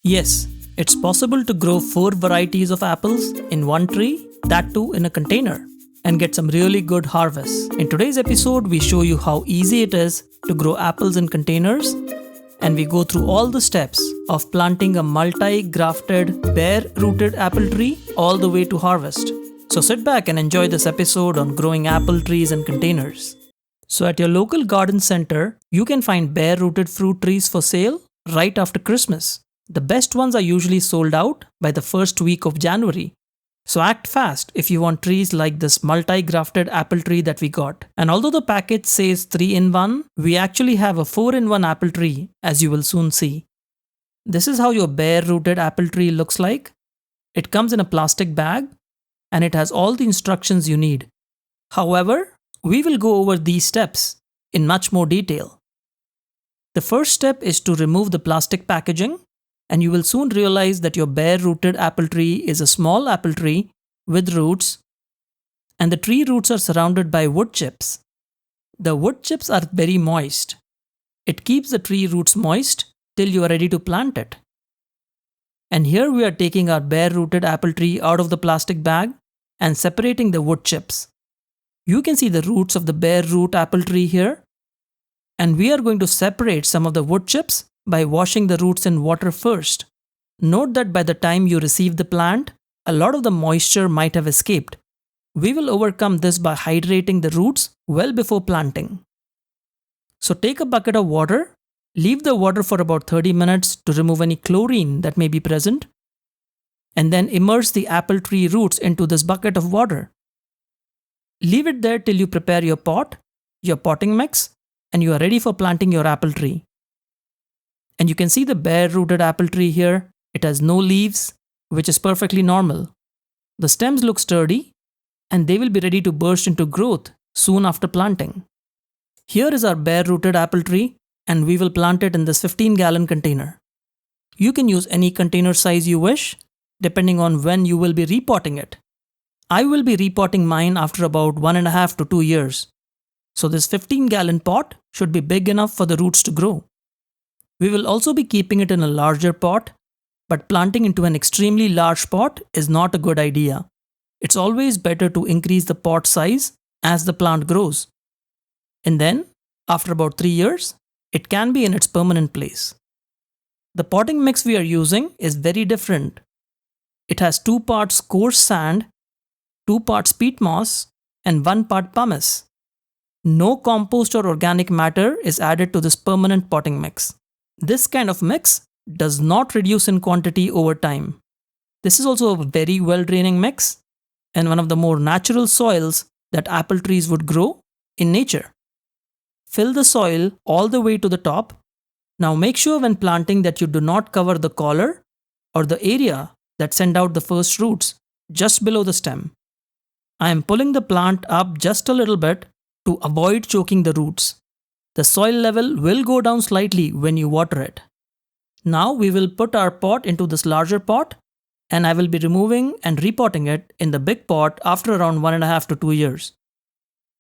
Yes, it's possible to grow 4 varieties of apples in one tree, that too in a container, and get some really good harvests. In today's episode, we show you how easy it is to grow apples in containers, and we go through all the steps of planting a multi-grafted, bare-rooted apple tree all the way to harvest. So sit back and enjoy this episode on growing apple trees in containers. So at your local garden center, you can find bare-rooted fruit trees for sale right after Christmas. The best ones are usually sold out by the first week of January. So act fast if you want trees like this multi-grafted apple tree that we got. And although the package says 3-in-1, we actually have a 4-in-1 apple tree, as you will soon see. This is how your bare-rooted apple tree looks like. It comes in a plastic bag and it has all the instructions you need. However, we will go over these steps in much more detail. The first step is to remove the plastic packaging, and you will soon realize that your bare-rooted apple tree is a small apple tree with roots, and the tree roots are surrounded by wood chips. The wood chips are very moist. It keeps the tree roots moist till you are ready to plant it. And here we are taking our bare-rooted apple tree out of the plastic bag and separating the wood chips. You can see the roots of the bare root apple tree here, and we are going to separate some of the wood chips by washing the roots in water first. Note that by the time you receive the plant, a lot of the moisture might have escaped. We will overcome this by hydrating the roots well before planting. So take a bucket of water, leave the water for about 30 minutes to remove any chlorine that may be present, and then immerse the apple tree roots into this bucket of water. Leave it there till you prepare your pot, your potting mix, and you are ready for planting your apple tree. And you can see the bare-rooted apple tree here. It has no leaves, which is perfectly normal. The stems look sturdy, and they will be ready to burst into growth soon after planting. Here is our bare-rooted apple tree, and we will plant it in this 15-gallon container. You can use any container size you wish, depending on when you will be repotting it. I will be repotting mine after about 1.5 to 2 years. So this 15-gallon pot should be big enough for the roots to grow. We will also be keeping it in a larger pot, but planting into an extremely large pot is not a good idea. It's always better to increase the pot size as the plant grows. And then, after about 3 years, it can be in its permanent place. The potting mix we are using is very different. It has 2 parts coarse sand, 2 parts peat moss, and 1 part pumice. No compost or organic matter is added to this permanent potting mix. This kind of mix does not reduce in quantity over time. This is also a very well-draining mix and one of the more natural soils that apple trees would grow in nature. Fill the soil all the way to the top. Now make sure when planting that you do not cover the collar or the area that send out the first roots just below the stem. I am pulling the plant up just a little bit to avoid choking the roots. The soil level will go down slightly when you water it. Now we will put our pot into this larger pot, and I will be removing and repotting it in the big pot after around 1.5 to 2 years.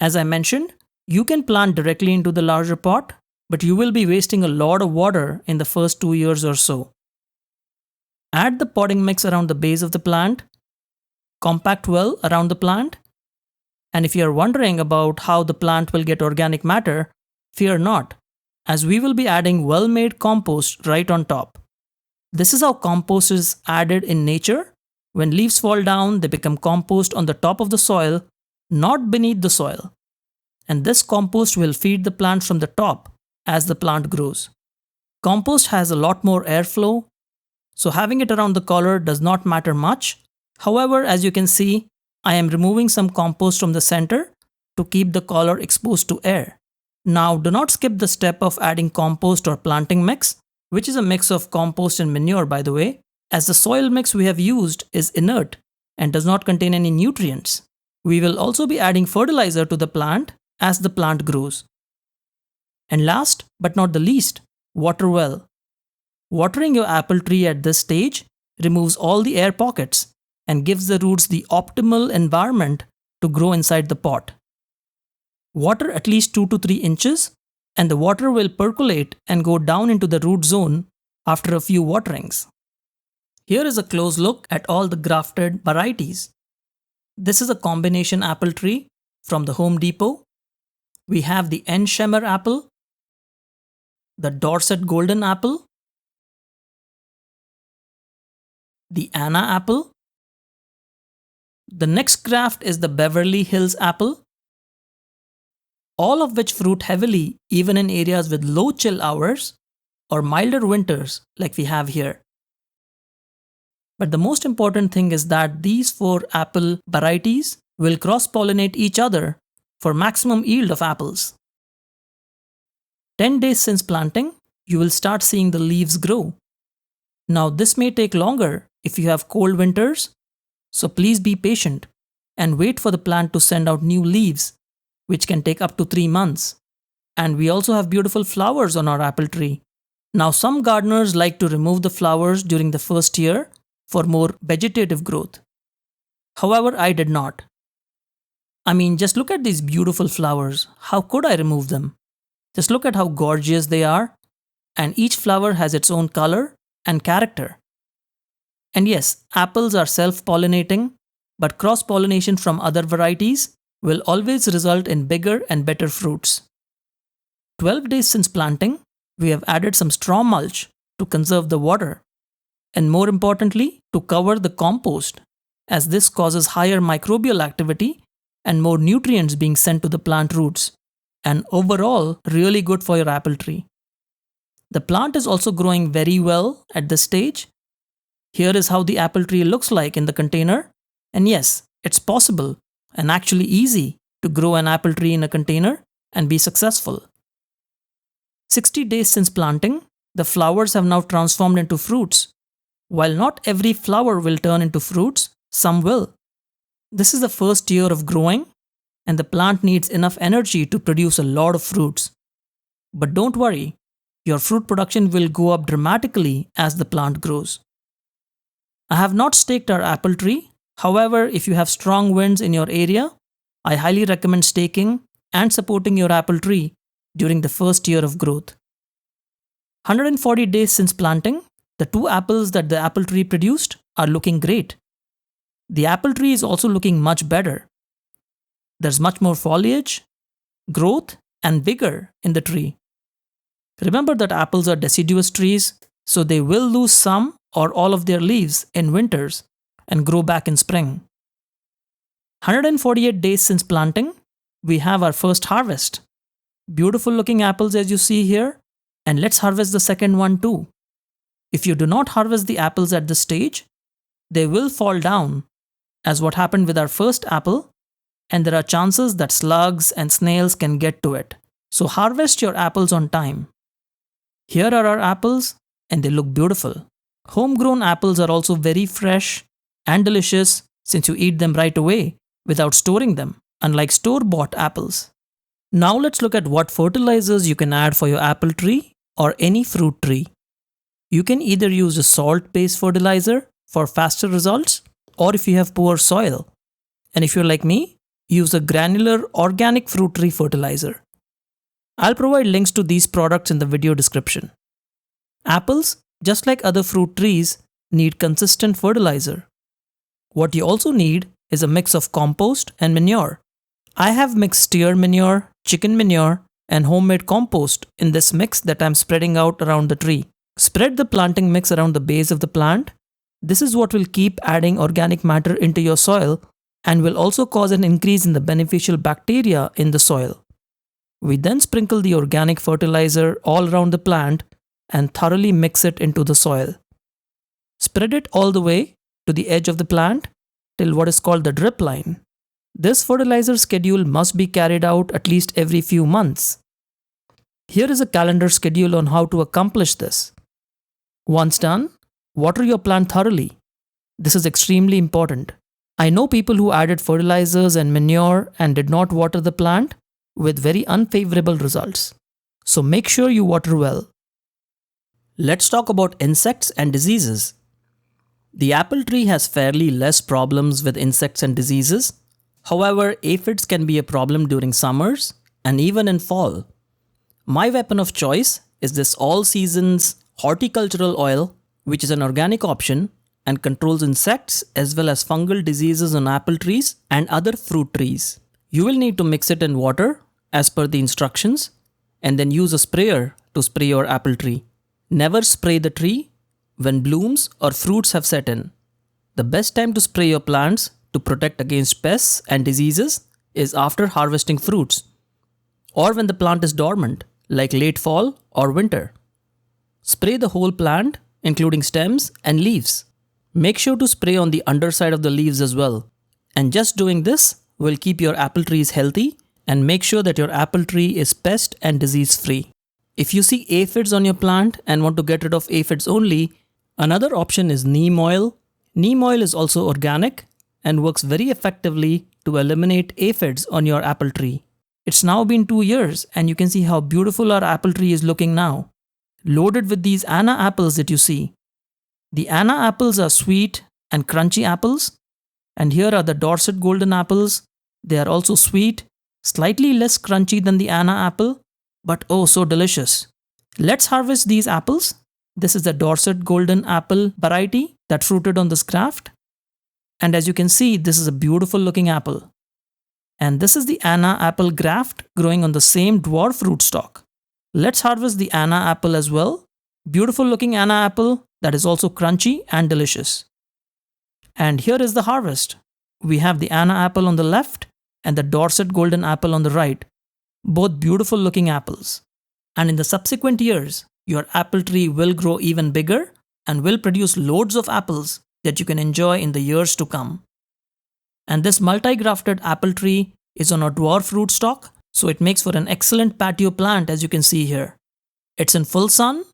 As I mentioned, you can plant directly into the larger pot, but you will be wasting a lot of water in the first 2 years or so. Add the potting mix around the base of the plant, compact well around the plant, and if you are wondering about how the plant will get organic matter, fear not, as we will be adding well-made compost right on top. This is how compost is added in nature. When leaves fall down, they become compost on the top of the soil, not beneath the soil. And this compost will feed the plant from the top as the plant grows. Compost has a lot more airflow, so having it around the collar does not matter much. However, as you can see, I am removing some compost from the center to keep the collar exposed to air. Now, do not skip the step of adding compost or planting mix, which is a mix of compost and manure, by the way, as the soil mix we have used is inert and does not contain any nutrients. We will also be adding fertilizer to the plant as the plant grows. And last but not the least, water well. Watering your apple tree at this stage removes all the air pockets and gives the roots the optimal environment to grow inside the pot. Water at least 2 to 3 inches, and the water will percolate and go down into the root zone after a few waterings. Here is a close look at all the grafted varieties. This is a combination apple tree from the Home Depot. We have the Enshemmer apple, the Dorset Golden apple, the Anna apple. The next graft is the Beverly Hills apple, all of which fruit heavily even in areas with low chill hours or milder winters like we have here. But the most important thing is that these 4 apple varieties will cross-pollinate each other for maximum yield of apples. 10 days since planting, you will start seeing the leaves grow. Now this may take longer if you have cold winters, so please be patient and wait for the plant to send out new leaves, which can take up to 3 months. And we also have beautiful flowers on our apple tree. Now some gardeners like to remove the flowers during the first year for more vegetative growth. However, I did not. I mean, just look at these beautiful flowers. How could I remove them? Just look at how gorgeous they are. And each flower has its own color and character. And yes, apples are self-pollinating, but cross-pollination from other varieties will always result in bigger and better fruits. 12 days since planting, we have added some straw mulch to conserve the water, and more importantly, to cover the compost, as this causes higher microbial activity and more nutrients being sent to the plant roots, and overall really good for your apple tree. The plant is also growing very well at this stage. Here is how the apple tree looks like in the container, and yes, it's possible and actually easy to grow an apple tree in a container and be successful. 60 days since planting, the flowers have now transformed into fruits. While not every flower will turn into fruits, some will. This is the first year of growing, and the plant needs enough energy to produce a lot of fruits. But don't worry, your fruit production will go up dramatically as the plant grows. I have not staked our apple tree. However, if you have strong winds in your area, I highly recommend staking and supporting your apple tree during the first year of growth. 140 days since planting, the 2 apples that the apple tree produced are looking great. The apple tree is also looking much better. There's much more foliage, growth, and vigor in the tree. Remember that apples are deciduous trees, so they will lose some or all of their leaves in winters and grow back in spring. 148 days since planting, we have our first harvest. Beautiful looking apples as you see here, and let's harvest the second one too. If you do not harvest the apples at this stage, they will fall down, as what happened with our first apple, and there are chances that slugs and snails can get to it. So harvest your apples on time. Here are our apples, and they look beautiful. Homegrown apples are also very fresh and delicious since you eat them right away without storing them, unlike store-bought apples. Now let's look at what fertilizers you can add for your apple tree or any fruit tree. You can either use a salt-based fertilizer for faster results, or if you have poor soil. And if you're like me, use a granular organic fruit tree fertilizer. I'll provide links to these products in the video description. Apples, just like other fruit trees, need consistent fertilizer. What you also need is a mix of compost and manure. I have mixed steer manure, chicken manure, and homemade compost in this mix that I'm spreading out around the tree. Spread the planting mix around the base of the plant. This is what will keep adding organic matter into your soil and will also cause an increase in the beneficial bacteria in the soil. We then sprinkle the organic fertilizer all around the plant and thoroughly mix it into the soil. Spread it all the way to the edge of the plant till what is called the drip line. This fertilizer schedule must be carried out at least every few months. Here is a calendar schedule on how to accomplish this. Once done, water your plant thoroughly. This is extremely important. I know people who added fertilizers and manure and did not water the plant with very unfavorable results. So make sure you water well. Let's talk about insects and diseases. The apple tree has fairly less problems with insects and diseases. However, aphids can be a problem during summers and even in fall. My weapon of choice is this all seasons horticultural oil, which is an organic option and controls insects as well as fungal diseases on apple trees and other fruit trees. You will need to mix it in water as per the instructions and then use a sprayer to spray your apple tree. Never spray the tree when blooms or fruits have set in. The best time to spray your plants to protect against pests and diseases is after harvesting fruits or when the plant is dormant, like late fall or winter. Spray the whole plant, including stems and leaves. Make sure to spray on the underside of the leaves as well. And just doing this will keep your apple trees healthy and make sure that your apple tree is pest and disease free. If you see aphids on your plant and want to get rid of aphids only, another option is neem oil. Neem oil is also organic and works very effectively to eliminate aphids on your apple tree. It's now been 2 years and you can see how beautiful our apple tree is looking now, loaded with these Anna apples that you see. The Anna apples are sweet and crunchy apples, and here are the Dorset golden apples. They are also sweet, slightly less crunchy than the Anna apple, but oh so delicious. Let's harvest these apples. This is the Dorset golden apple variety that fruited on this graft. And as you can see, this is a beautiful looking apple. And this is the Anna apple graft growing on the same dwarf rootstock. Let's harvest the Anna apple as well. Beautiful looking Anna apple that is also crunchy and delicious. And here is the harvest. We have the Anna apple on the left and the Dorset golden apple on the right. Both beautiful looking apples. And in the subsequent years, your apple tree will grow even bigger and will produce loads of apples that you can enjoy in the years to come. And this multi-grafted apple tree is on a dwarf rootstock, so it makes for an excellent patio plant as you can see here. It's in full sun.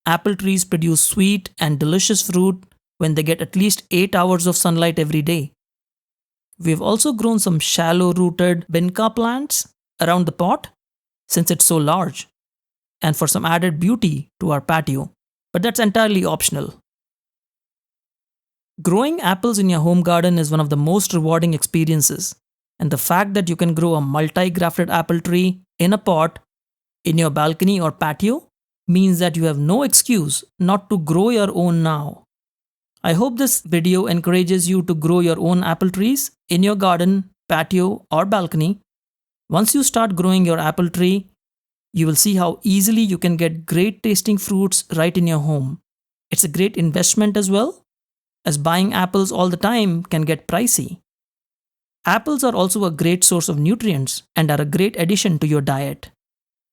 Apple trees produce sweet and delicious fruit when they get at least 8 hours of sunlight every day. We've also grown some shallow-rooted Binca plants around the pot since it's so large, and for some added beauty to our patio, but that's entirely optional. Growing apples in your home garden is one of the most rewarding experiences, and the fact that you can grow a multi-grafted apple tree in a pot in your balcony or patio means that you have no excuse not to grow your own now. I hope this video encourages you to grow your own apple trees in your garden, patio, or balcony. Once you start growing your apple tree, you will see how easily you can get great tasting fruits right in your home. It's a great investment as well, as buying apples all the time can get pricey. Apples are also a great source of nutrients and are a great addition to your diet.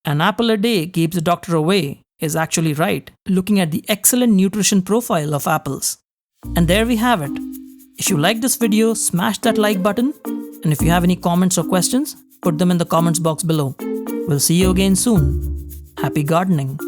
An apple a day keeps the doctor away is actually right, looking at the excellent nutrition profile of apples. And there we have it. If you like this video, smash that like button, and if you have any comments or questions, put them in the comments box below. We'll see you again soon. Happy gardening!